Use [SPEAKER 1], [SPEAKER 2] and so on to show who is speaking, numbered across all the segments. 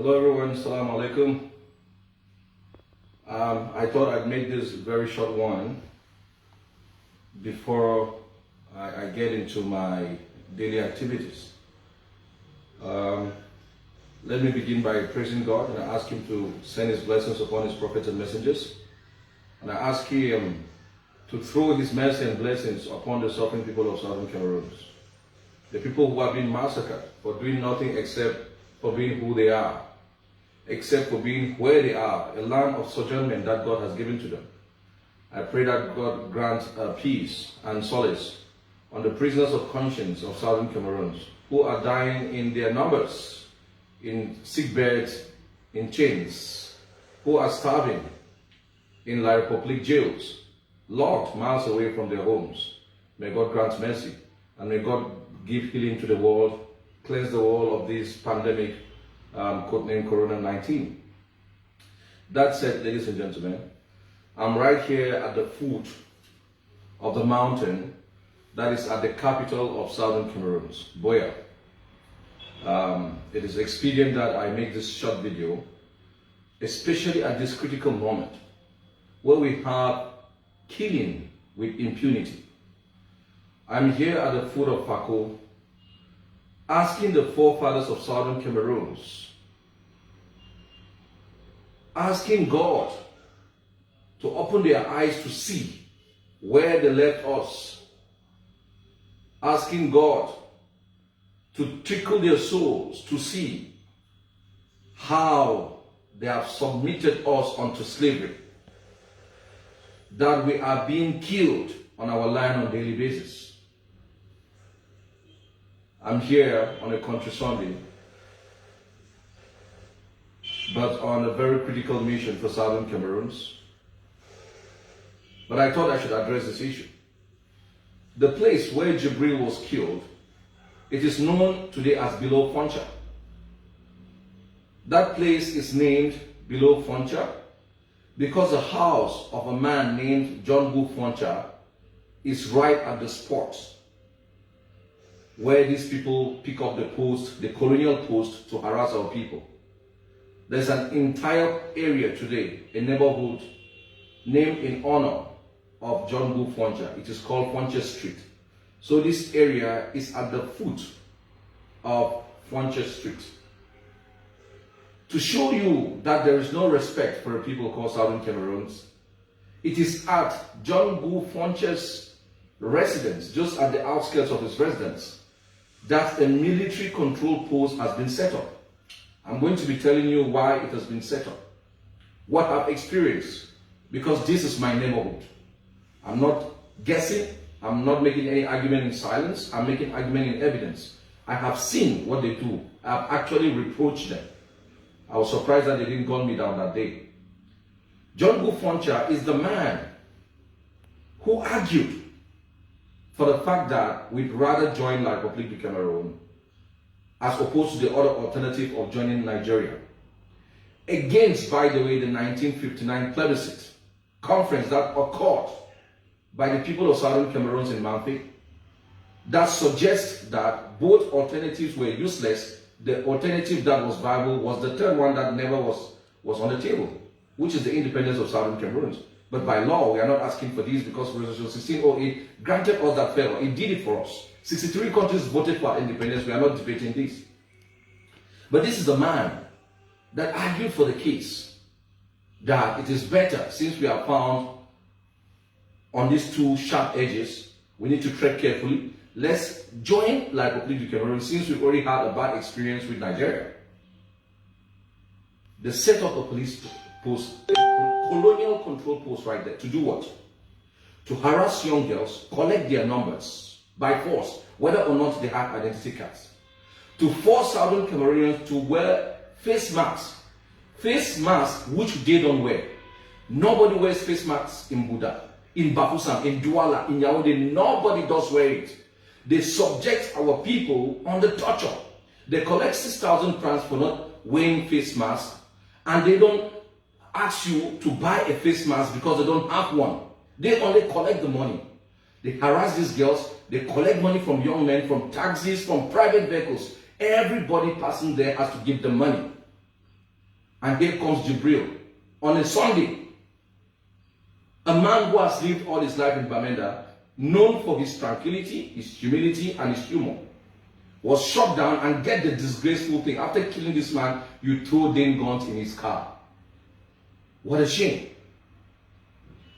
[SPEAKER 1] Hello everyone, Assalamu alaikum. I thought I'd make this very short one before I get into my daily activities. Let me begin by praising God, and I ask Him to send His blessings upon His prophets and messengers. And I ask Him to throw His mercy and blessings upon the suffering people of Southern Cameroon. The people who have been massacred for doing nothing except for being who they are, except for being where they are, a land of sojournment that God has given to them. I pray that God grants peace and solace on the prisoners of conscience of Southern Cameroon who are dying in their numbers, in sick beds, in chains, who are starving in La Republique jails, locked miles away from their homes. May God grant mercy, and may God give healing to the world, cleanse the world of this pandemic codenamed Corona-19. That said, ladies and gentlemen, I'm right here at the foot of the mountain that is at the capital of Southern Cameroon, Buea. It is expedient that I make this short video, especially at this critical moment where we have killing with impunity. I'm here at the foot of Fako, asking the forefathers of Southern Cameroon, asking God to open their eyes to see where they left us, asking God to tickle their souls to see how they have submitted us unto slavery, that we are being killed on our land on a daily basis. I'm here on a country Sunday, but on a very critical mission for Southern Cameroons. But I thought I should address this issue. The place where Djibril was killed, it is known today as Below Foncha. That place is named Below Foncha because the house of a man named John Bu Foncha is right at the spot where these people pick up the post, the colonial post, to harass our people. There's an entire area today, a neighborhood named in honor of John Bu Foncha. It is called Foncha Street. So this area is at the foot of Foncha Street. To show you that there is no respect for a people called Southern Cameroons, it is at John Bu Foncha's residence, just at the outskirts of his residence, that a military control post has been set up. I'm going to be telling you why it has been set up, what I've experienced, because this is my neighborhood. I'm not guessing, I'm not making any argument in silence, I'm making argument in evidence. I have seen what they do. I've actually reproached them. I was surprised that they didn't gun me down that day. John Bu Foncha is the man who argued for the fact that we'd rather join La Republique du Cameroon as opposed to the other alternative of joining Nigeria. Against, by the way, the 1959 plebiscite conference that occurred by the people of Southern Cameroon in Mamfe, that suggests that both alternatives were useless. The alternative that was viable was the third one that never was on the table, which is the independence of Southern Cameroon. But by law, we are not asking for these because Resolution 1608 granted us that favor. It did it for us. 63 countries voted for our independence. We are not debating this. But this is the man that argued for the case that it is better, since we are found on these two sharp edges, we need to tread carefully. Let's join La Republique du Cameroon, since we've already had a bad experience with Nigeria. They set up a police post, colonial control post right there. To do what? To harass young girls, collect their numbers by force, whether or not they have identity cards. To force Southern Cameroonians to wear face masks. Face masks which they don't wear. Nobody wears face masks in Buda, in Bafoussam, in Douala, in Yaoundé. Nobody does wear it. They subject our people under torture. They collect 6,000 francs for not wearing face masks, and they don't ask you to buy a face mask because they don't have one. They only collect the money. They harass these girls. They collect money from young men, from taxis, from private vehicles. Everybody passing there has to give them money. And here comes Djibril on a Sunday. A man who has lived all his life in Bamenda, known for his tranquility, his humility, and his humor, was shot down and get the disgraceful thing. After killing this man, you throw Dane guns in his car. What a shame.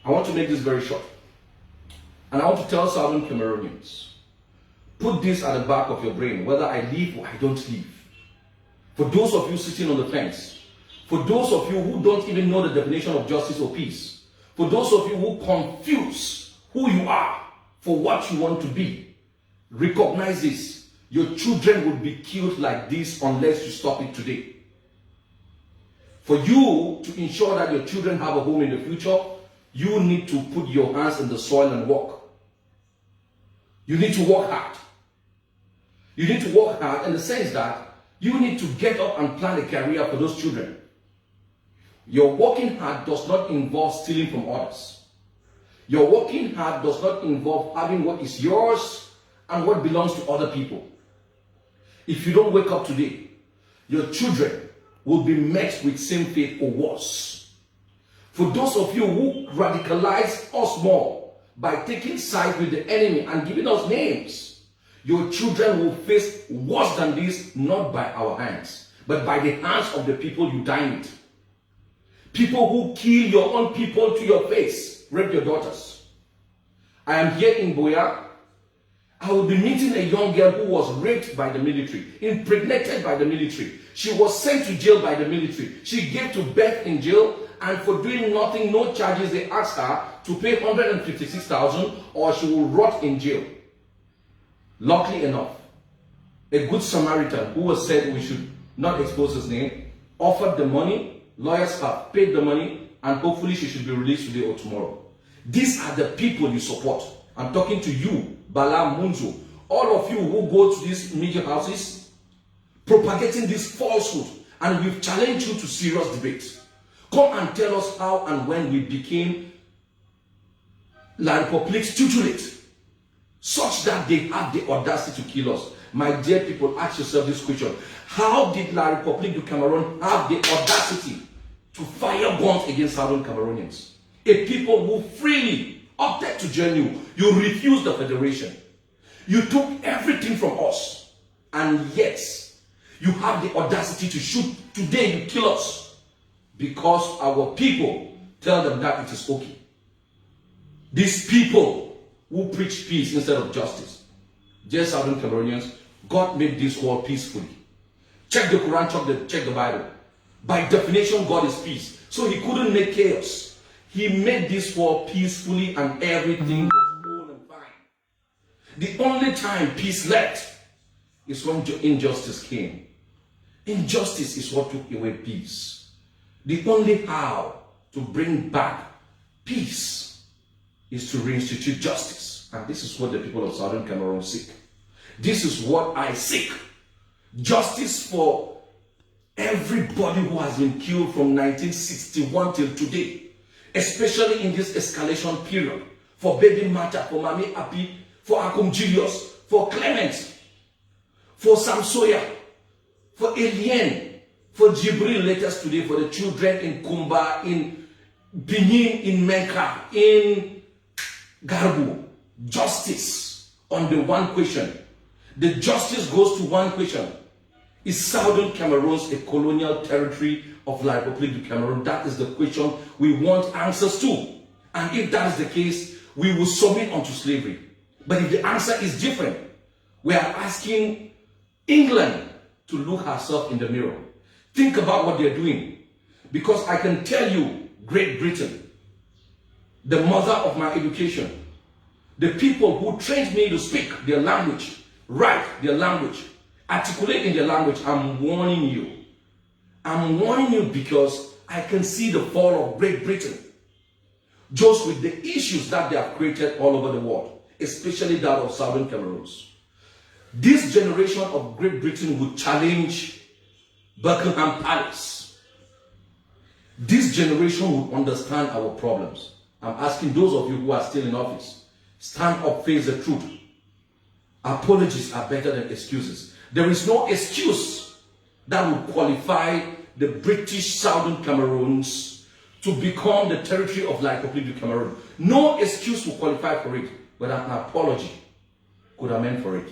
[SPEAKER 1] I want to make this very short. And I want to tell Southern Cameroonians, put this at the back of your brain, whether I leave or I don't leave. For those of you sitting on the fence, for those of you who don't even know the definition of justice or peace, for those of you who confuse who you are for what you want to be, recognize this. Your children will be killed like this unless you stop it today. For you to ensure that your children have a home in the future, you need to put your hands in the soil and work. You need to work hard. You need to work hard in the sense that you need to get up and plan a career for those children. Your working hard does not involve stealing from others. Your working hard does not involve having what is yours and what belongs to other people. If you don't wake up today, your children will be met with same fate or worse. For those of you who radicalize us more by taking sides with the enemy and giving us names, your children will face worse than this, not by our hands, but by the hands of the people you dine with. People who kill your own people to your face, rape your daughters. I am here in Boya. I will be meeting a young girl who was raped by the military, impregnated by the military. She was sent to jail by the military. She gave to birth in jail, and for doing nothing, no charges, they asked her to pay 156,000 or she will rot in jail. Luckily enough, a good Samaritan who was said we should not expose his name, offered the money. Lawyers have paid the money, and hopefully she should be released today or tomorrow. These are the people you support. I'm talking to you, Bala Munzo, all of you who go to these media houses, propagating this falsehood, and we've challenged you to serious debate. Come and tell us how and when we became La Republique's tutelate, such that they have the audacity to kill us. My dear people, ask yourself this question. How did La République du Cameroon have the audacity to fire guns against Southern Cameroonians? A people who freely opted to join you. You refused the federation. You took everything from us. And yet, you have the audacity to shoot. Today, you kill us. Because our people tell them that it is okay. These people who preach peace instead of justice. Dear Southern Cameroonians, God made this world peacefully. Check the Quran, check the Bible. By definition, God is peace. So he couldn't make chaos. He made this world peacefully and everything was whole and fine. The only time peace left is when injustice came. Injustice is what took away peace. The only how to bring back peace is to reinstitute justice. And this is what the people of Southern Cameroon seek. This is what I seek. Justice for everybody who has been killed from 1961 till today. Especially in this escalation period. For Baby Mata, for Mami Api, for Akum Julius, for Clement, for Samsoya, for Alien, for Djibril latest today, for the children in Kumba, in Benin, in Menka, in Garbu. Justice on the one question. The justice goes to one question. Is Southern Cameroon a colonial territory of La République du Cameroon? That is the question we want answers to. And if that is the case, we will submit unto slavery. But if the answer is different, we are asking England to look herself in the mirror. Think about what they're doing. Because I can tell you, Great Britain, the mother of my education, the people who trained me to speak their language, write their language, articulate in their language, I'm warning you. I'm warning you because I can see the fall of Great Britain. Just with the issues that they have created all over the world, especially that of Southern Cameroon. This generation of Great Britain would challenge Buckingham Palace. This generation would understand our problems. I'm asking those of you who are still in office, stand up, face the truth. Apologies are better than excuses. There is no excuse that would qualify the British Southern Cameroons to become the territory of La République du Cameroon. No excuse will qualify for it, but an apology could amend for it.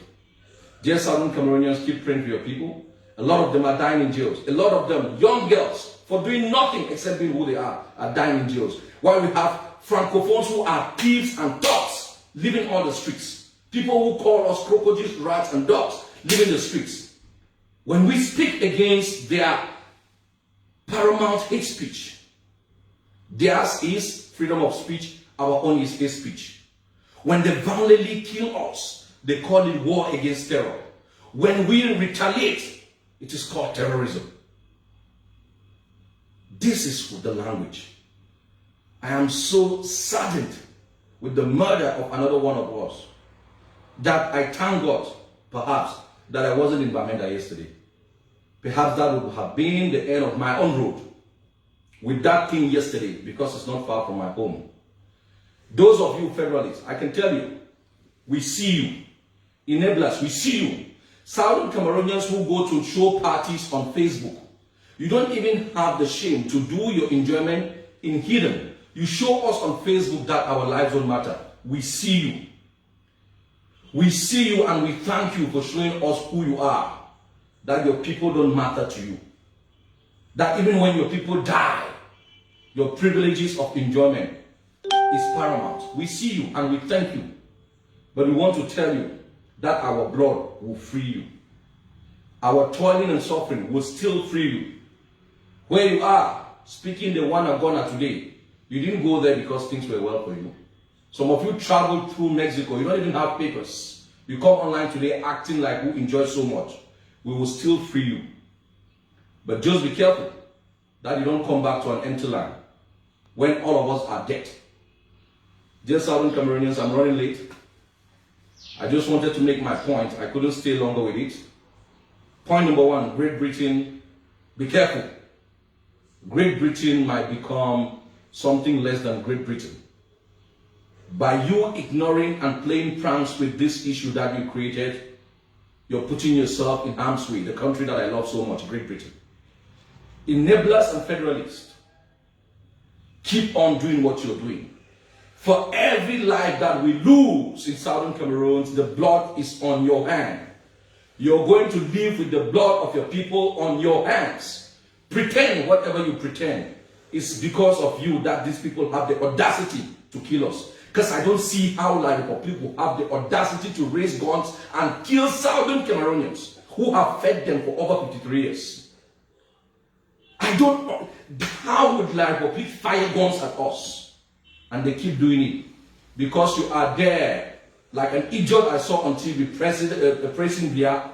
[SPEAKER 1] Dear Southern Cameroonians, keep praying for your people. A lot of them are dying in jails. A lot of them, young girls, for doing nothing except being who they are dying in jails. While we have Francophones who are thieves and thugs living on the streets. People who call us crocodiles, rats, and dogs living the streets. When we speak against their paramount hate speech, theirs is freedom of speech, our own is hate speech. When they violently kill us, they call it war against terror. When we retaliate, it is called terrorism. This is the language. I am so saddened with the murder of another one of us that I thank God, perhaps, that I wasn't in Bamenda yesterday. Perhaps that would have been the end of my own road with that thing yesterday, because it's not far from my home. Those of you federalists, I can tell you, we see you. Enablers, we see you. Southern Cameroonians who go to show parties on Facebook. You don't even have the shame to do your enjoyment in hidden. You show us on Facebook that our lives don't matter. We see you. We see you and we thank you for showing us who you are. That your people don't matter to you. That even when your people die, your privileges of enjoyment is paramount. We see you and we thank you. But we want to tell you that our blood will free you. Our toiling and suffering will still free you. Where you are, speaking the one Agona today, you didn't go there because things were well for you. Some of you traveled through Mexico. You don't even have papers. You come online today acting like you enjoy so much. We will still free you. But just be careful that you don't come back to an empty land when all of us are dead. Dear Southern Cameroonians, I'm running late. I just wanted to make my point. I couldn't stay longer with it. Point number one, Great Britain, be careful. Great Britain might become something less than Great Britain. By you ignoring and playing pranks with this issue that you created, you're putting yourself in harm's way, the country that I love so much, Great Britain. Enablers and federalists, keep on doing what you're doing. For every life that we lose in Southern Cameroon, the blood is on your hand. You're going to live with the blood of your people on your hands. Pretend whatever you pretend. It's because of you that these people have the audacity to kill us. Because I don't see how like people have the audacity to raise guns and kill Southern Cameroonians who have fed them for over 53 years. I don't know. How would like fire guns at us? And they keep doing it because you are there like an idiot I saw on TV praising Bia,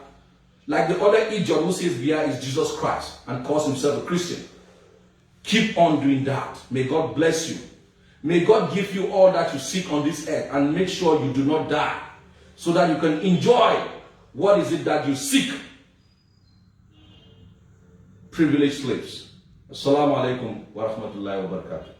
[SPEAKER 1] like the other idiot who says Bia is Jesus Christ and calls himself a Christian. Keep on doing that. May God bless you. May God give you all that you seek on this earth and make sure you do not die so that you can enjoy what is it that you seek. Privileged slaves. Assalamu alaikum wa rahmatullahi wa barakatuh.